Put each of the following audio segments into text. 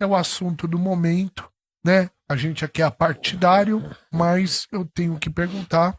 é o assunto do momento, né? A gente aqui é partidário, mas eu tenho que perguntar,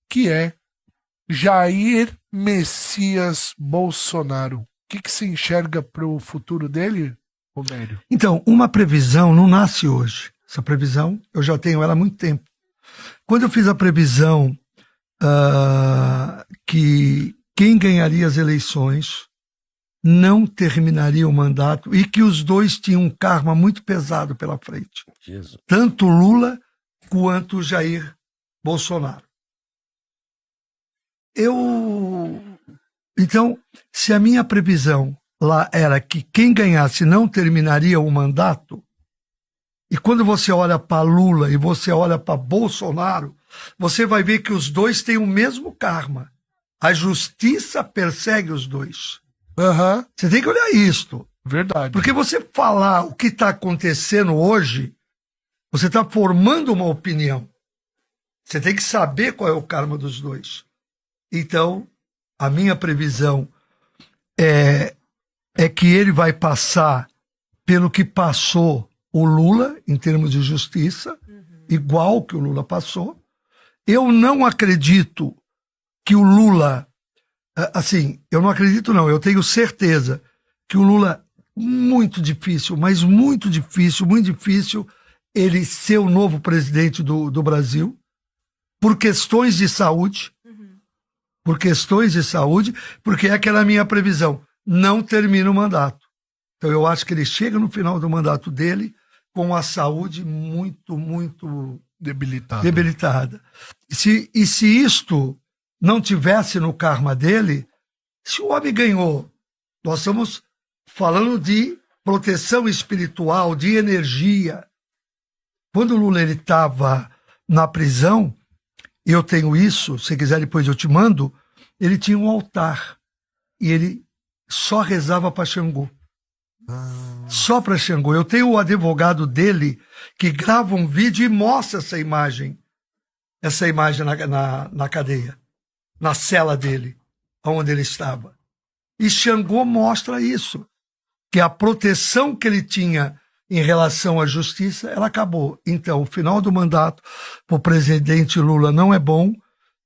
que é Jair Messias Bolsonaro. O que se enxerga para o futuro dele, Romério? Então, uma previsão não nasce hoje. Essa previsão, eu já tenho ela há muito tempo. Quando eu fiz a previsão que quem ganharia as eleições não terminaria o mandato e que os dois tinham um karma muito pesado pela frente. Jesus. Tanto Lula quanto Jair Bolsonaro. Então, se a minha previsão lá era que quem ganhasse não terminaria o mandato, e quando você olha para Lula e você olha para Bolsonaro, você vai ver que os dois têm o mesmo karma. A justiça persegue os dois. Uhum. Você tem que olhar isto. Verdade. Porque você falar o que está acontecendo hoje, você está formando uma opinião. Você tem que saber qual é o karma dos dois. Então, a minha previsão é que ele vai passar pelo que passou o Lula, em termos de justiça, igual que o Lula passou. Eu não acredito que o Lula... Assim, eu não acredito não, eu tenho certeza que o Lula, muito difícil, mas muito difícil ele ser o novo presidente do Brasil, por questões de saúde, porque é aquela minha previsão, não termina o mandato. Então eu acho que ele chega no final do mandato dele com a saúde muito debilitada. E se isto não tivesse no karma dele, se o homem ganhou, nós estamos falando de proteção espiritual, de energia. Quando o Lula estava na prisão, eu tenho isso, se quiser depois eu te mando, ele tinha um altar e ele só rezava para Xangô. Só para Xangô. Eu tenho o advogado dele que grava um vídeo e mostra essa imagem na cadeia, na cela dele, onde ele estava. E Xangô mostra isso, que a proteção que ele tinha em relação à justiça, ela acabou. Então, o final do mandato para o presidente Lula não é bom,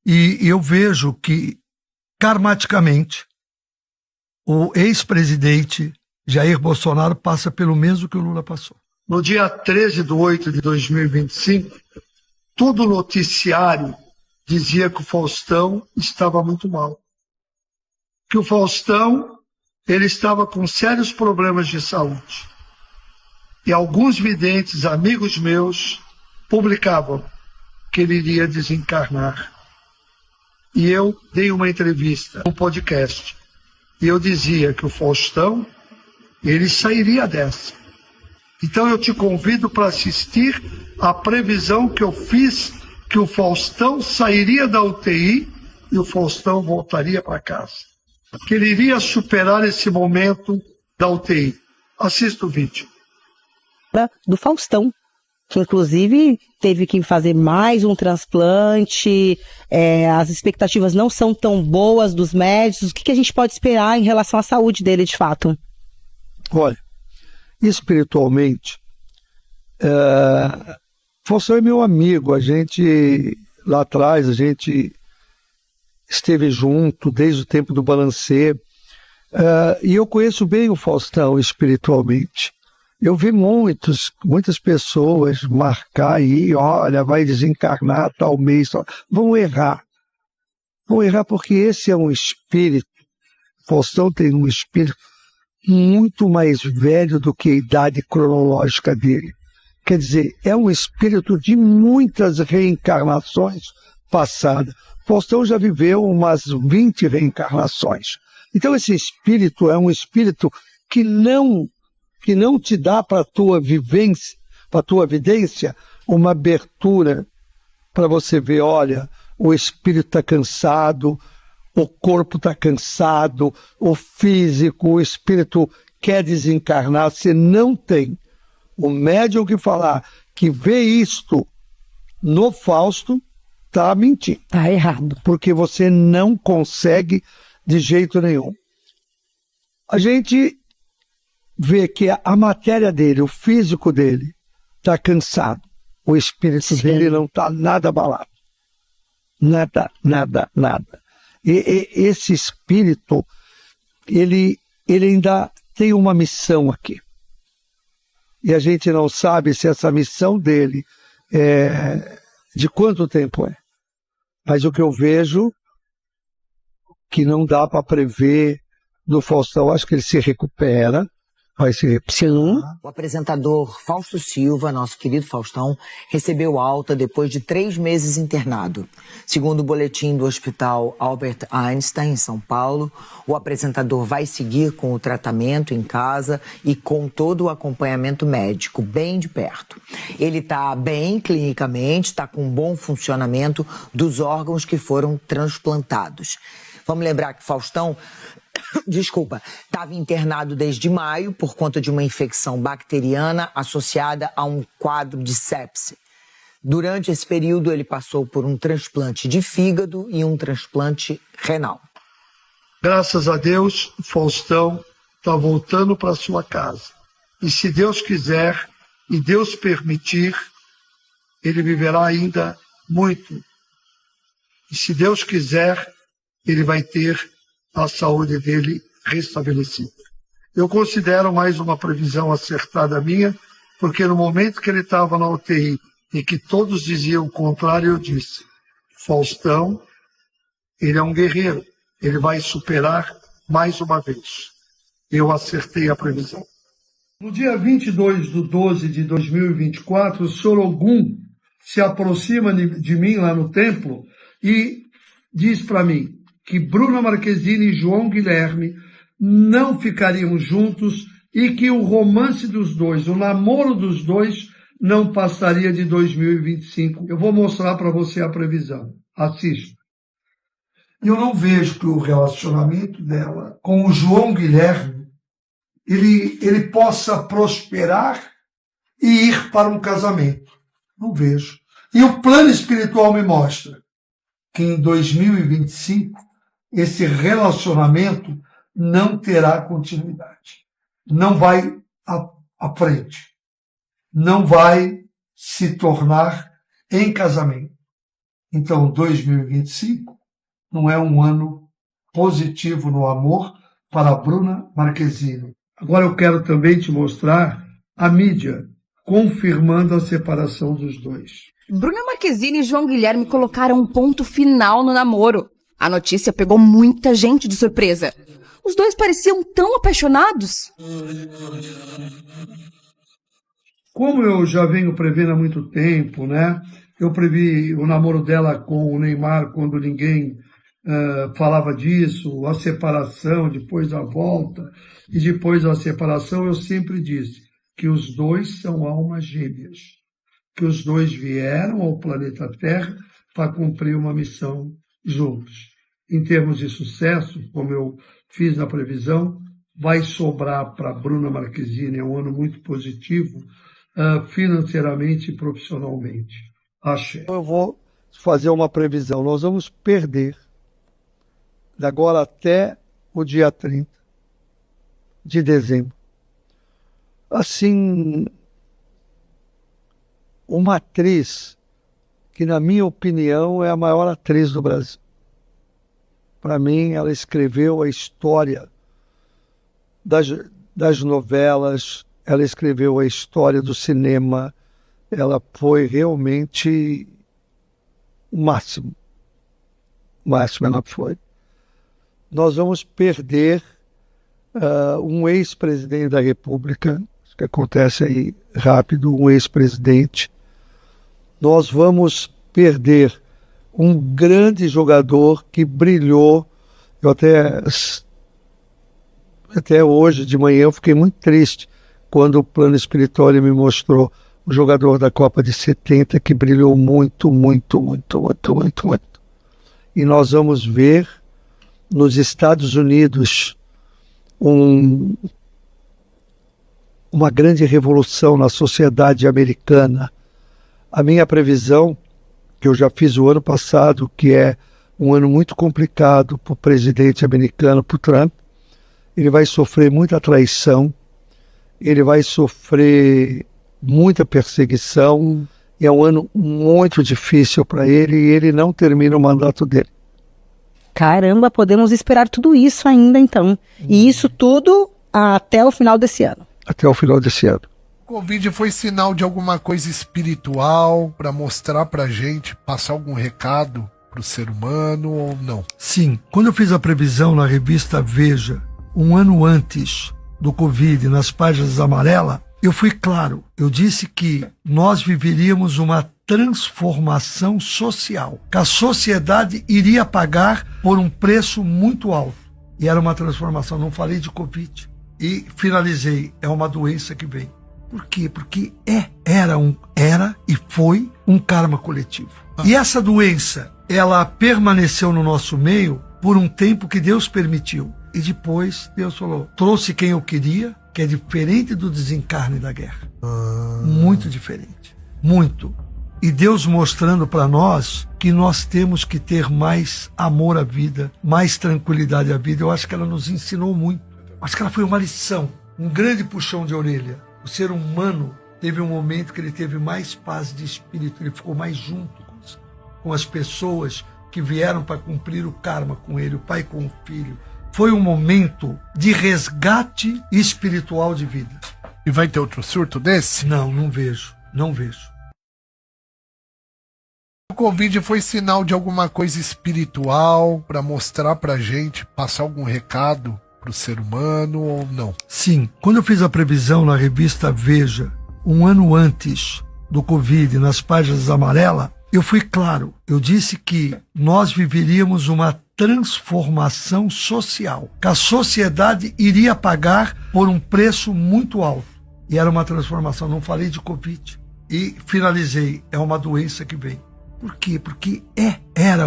e eu vejo que, karmaticamente, o ex-presidente Jair Bolsonaro passa pelo mesmo que o Lula passou. No dia 13/8/2025, todo o noticiário dizia que o Faustão estava muito mal. Que o Faustão ele estava com sérios problemas de saúde. E alguns videntes, amigos meus, publicavam que ele iria desencarnar. E eu dei uma entrevista, um podcast, e eu dizia que o Faustão, ele sairia dessa. Então eu te convido para assistir a previsão que eu fiz, que o Faustão sairia da UTI e o Faustão voltaria para casa. Que ele iria superar esse momento da UTI. Assista o vídeo. Do Faustão, que inclusive teve que fazer mais um transplante, as expectativas não são tão boas dos médicos. O que a gente pode esperar em relação à saúde dele, de fato? Olha, espiritualmente, Faustão é meu amigo, a gente, lá atrás, a gente esteve junto desde o tempo do Balancê, e eu conheço bem o Faustão espiritualmente. Eu vi muitas pessoas marcar aí, olha, vai desencarnar tal mês, vão errar. Vão errar porque esse é um espírito, Faustão tem um espírito muito mais velho do que a idade cronológica dele. Quer dizer, é um espírito de muitas reencarnações passadas. Faustão já viveu umas 20 reencarnações. Então esse espírito é um espírito que não te dá para a tua vivência, para a tua vidência, uma abertura para você ver, olha, o espírito está cansado, o corpo está cansado, o físico, o espírito quer desencarnar. Você não tem o médium que falar que vê isto no Fausto, está mentindo. Está errado. Porque você não consegue de jeito nenhum. A gente vê que a matéria dele, o físico dele, está cansado. O espírito dele não está nada abalado. Nada, nada, nada. E esse espírito, ele ainda tem uma missão aqui. E a gente não sabe se essa missão dele de quanto tempo é. Mas o que eu vejo que não dá para prever do Faustão, acho que ele se recupera. Vai se recuperar. O apresentador Fausto Silva, nosso querido Faustão, recebeu alta depois de 3 meses internado. Segundo o boletim do Hospital Albert Einstein, em São Paulo, o apresentador vai seguir com o tratamento em casa e com todo o acompanhamento médico, bem de perto. Ele está bem clinicamente, está com um bom funcionamento dos órgãos que foram transplantados. Vamos lembrar que Faustão, estava internado desde maio por conta de uma infecção bacteriana associada a um quadro de sepse. Durante esse período, ele passou por um transplante de fígado e um transplante renal. Graças a Deus, o Faustão está voltando para sua casa. E se Deus quiser e Deus permitir, ele viverá ainda muito. E se Deus quiser, ele vai ter a saúde dele restabelecida. Eu considero mais uma previsão acertada minha, porque no momento que ele estava na UTI e que todos diziam o contrário, eu disse: Faustão, ele é um guerreiro, ele vai superar mais uma vez. Eu acertei a previsão. No dia 22/12/2024, o Senhor Ogum se aproxima de mim lá no templo e diz para mim que Bruna Marquezine e João Guilherme não ficariam juntos e que o romance dos dois, o namoro dos dois, não passaria de 2025. Eu vou mostrar para você a previsão. Assista. Eu não vejo que o relacionamento dela com o João Guilherme ele possa prosperar e ir para um casamento. Não vejo. E o plano espiritual me mostra que em 2025 esse relacionamento não terá continuidade. Não vai à frente. Não vai se tornar em casamento. Então, 2025 não é um ano positivo no amor para a Bruna Marquezine. Agora eu quero também te mostrar a mídia confirmando a separação dos dois. Bruna Marquezine e João Guilherme colocaram um ponto final no namoro. A notícia pegou muita gente de surpresa. Os dois pareciam tão apaixonados. Como eu já venho prevendo há muito tempo, né? Eu previ o namoro dela com o Neymar quando ninguém falava disso, a separação, depois da volta, e depois da separação eu sempre disse que os dois são almas gêmeas, que os dois vieram ao planeta Terra para cumprir uma missão juntos. Em termos de sucesso, como eu fiz na previsão, vai sobrar para Bruna Marquezine, é um ano muito positivo, financeiramente e profissionalmente. Axé. Eu vou fazer uma previsão. Nós vamos perder, de agora até o dia 30 de dezembro, assim, uma atriz que, na minha opinião, é a maior atriz do Brasil. Para mim, ela escreveu a história das novelas, ela escreveu a história do cinema, ela foi realmente o máximo. O máximo ela foi. Nós vamos perder um ex-presidente da República, isso que acontece aí rápido, um ex-presidente. Nós vamos perder um grande jogador que brilhou. Eu até hoje de manhã eu fiquei muito triste quando o plano espiritual me mostrou o jogador da Copa de 70 que brilhou muito, muito, muito, muito, muito, muito. E nós vamos ver nos Estados Unidos uma grande revolução na sociedade americana. A minha previsão, que eu já fiz o ano passado, que é um ano muito complicado para o presidente americano, para o Trump, ele vai sofrer muita traição, ele vai sofrer muita perseguição. É um ano muito difícil para ele e ele não termina o mandato dele. Caramba, podemos esperar tudo isso ainda então. E isso tudo até o final desse ano. Até o final desse ano. O Covid foi sinal de alguma coisa espiritual para mostrar pra gente, passar algum recado pro ser humano ou não? Sim, quando eu fiz a previsão na revista Veja, um ano antes do Covid, nas páginas amarelas, eu fui claro. Eu disse que nós viveríamos uma transformação social, que a sociedade iria pagar por um preço muito alto. E era uma transformação, não falei de Covid. E finalizei, é uma doença que vem. Por quê? Porque era e foi um karma coletivo. E essa doença, ela permaneceu no nosso meio por um tempo que Deus permitiu. E depois Deus falou, trouxe quem eu queria, que é diferente do desencarne da guerra. Muito diferente. Muito. E Deus mostrando para nós que nós temos que ter mais amor à vida, mais tranquilidade à vida. Eu acho que ela nos ensinou muito. Acho que ela foi uma lição, um grande puxão de orelha. O ser humano teve um momento que ele teve mais paz de espírito, ele ficou mais junto com as pessoas que vieram para cumprir o karma com ele, o pai com o filho. Foi um momento de resgate espiritual de vida. E vai ter outro surto desse? Não vejo. O Covid foi sinal de alguma coisa espiritual para mostrar pra gente, passar algum recado pro ser humano ou não? Sim, quando eu fiz a previsão na revista Veja, um ano antes do Covid, nas páginas amarelas, eu fui claro. Eu disse que nós viveríamos uma transformação social, que a sociedade iria pagar por um preço muito alto. E era uma transformação, não falei de Covid. E finalizei, é uma doença que vem. Por quê? Porque era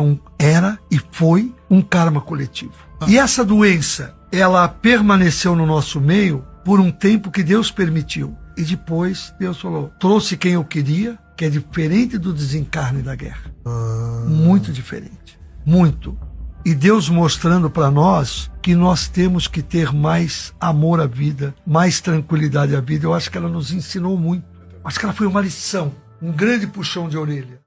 e foi um karma coletivo. E essa doença, ela permaneceu no nosso meio por um tempo que Deus permitiu. E depois Deus falou, trouxe quem eu queria, que é diferente do desencarne da guerra. Muito diferente. Muito. E Deus mostrando para nós que nós temos que ter mais amor à vida, mais tranquilidade à vida. Eu acho que ela nos ensinou muito. Acho que ela foi uma lição, um grande puxão de orelha.